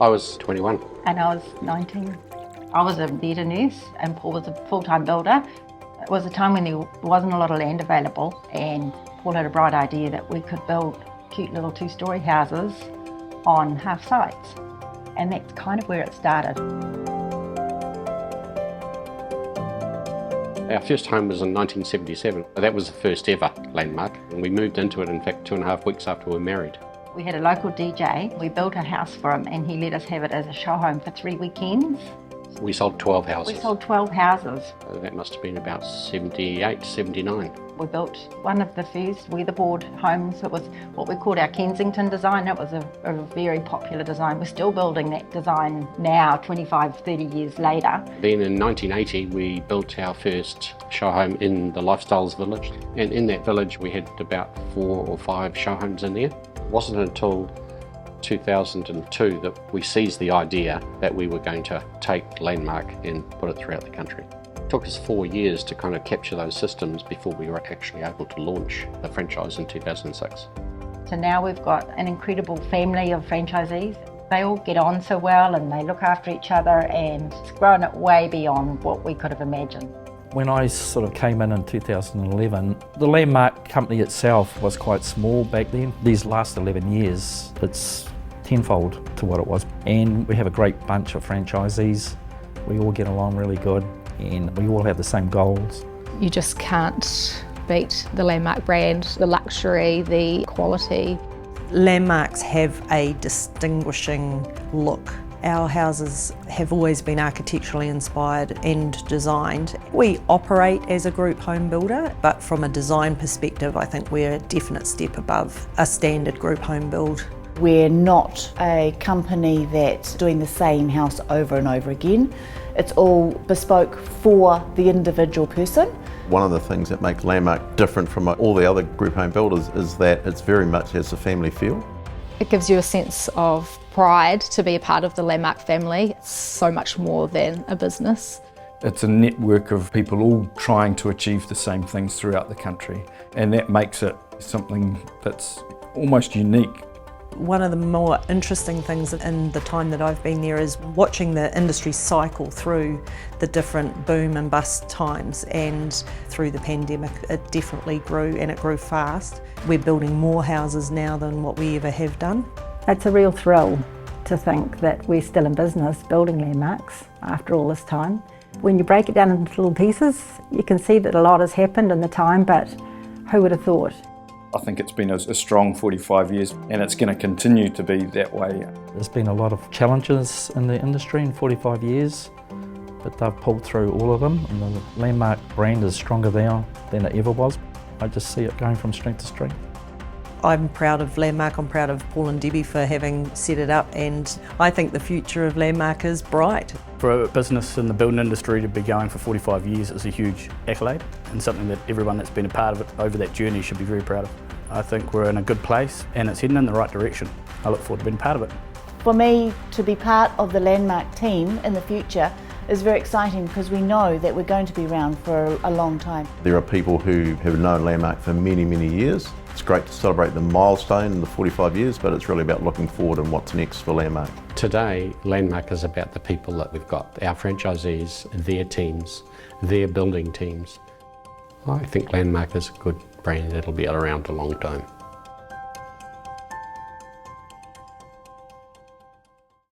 I was 21. And I was 19. I was a theatre nurse and Paul was a full-time builder. It was a time when there wasn't a lot of land available, and Paul had a bright idea that we could build cute little two-storey houses on half sites. And that's kind of where it started. Our first home was in 1977. That was the first ever landmark, and we moved into it, in fact, 2.5 weeks after we were married. We had a local DJ. We built a house for him and he let us have it as a show home for 3 weekends. We sold 12 houses. We sold 12 houses. That must have been about 78, 79. We built one of the first weatherboard homes. It was what we called our Kensington design. It was a very popular design. We're still building that design now, 25, 30 years later. Then in 1980, we built our first show home in the Lifestyles Village. And in that village, we had about 4 or 5 show homes in there. It wasn't until 2002 that we seized the idea that we were going to take Landmark and put it throughout the country. It took us 4 years to kind of capture those systems before we were actually able to launch the franchise in 2006. So now we've got an incredible family of franchisees. They all get on so well and they look after each other, and it's grown it way beyond what we could have imagined. When I sort of came in 2011, the Landmark company itself was quite small back then. These last 11 years, it's tenfold to what it was. And we have a great bunch of franchisees. We all get along really good and we all have the same goals. You just can't beat the Landmark brand, the luxury, the quality. Landmarks have a distinguishing look. Our houses have always been architecturally inspired and designed. We operate as a group home builder, but from a design perspective, I think we're a definite step above a standard group home build. We're not a company that's doing the same house over and over again. It's all bespoke for the individual person. One of the things that makes Landmark different from all the other group home builders is that it's very much has a family feel. It gives you a sense of pride to be a part of the Landmark family. It's so much more than a business. It's a network of people all trying to achieve the same things throughout the country, and that makes it something that's almost unique. One of the more interesting things in the time that I've been there is watching the industry cycle through the different boom and bust times, and through the pandemic it definitely grew, and it grew fast. We're building more houses now than what we ever have done. It's a real thrill to think that we're still in business building landmarks after all this time. When you break it down into little pieces, you can see that a lot has happened in the time, but who would have thought? I think it's been a strong 45 years and it's going to continue to be that way. There's been a lot of challenges in the industry in 45 years, but they've pulled through all of them, and the Landmark brand is stronger now than it ever was. I just see it going from strength to strength. I'm proud of Landmark, I'm proud of Paul and Debbie for having set it up, and I think the future of Landmark is bright. For a business in the building industry to be going for 45 years is a huge accolade, and something that everyone that's been a part of it over that journey should be very proud of. I think we're in a good place and it's heading in the right direction. I look forward to being part of it. For me to be part of the Landmark team in the future is very exciting, because we know that we're going to be around for a long time. There are people who have known Landmark for many, many years. It's great to celebrate the milestone in the 45 years, but it's really about looking forward and what's next for Landmark. Today, Landmark is about the people that we've got, our franchisees, their teams, their building teams. I think Landmark is a good brand that'll be around a long time.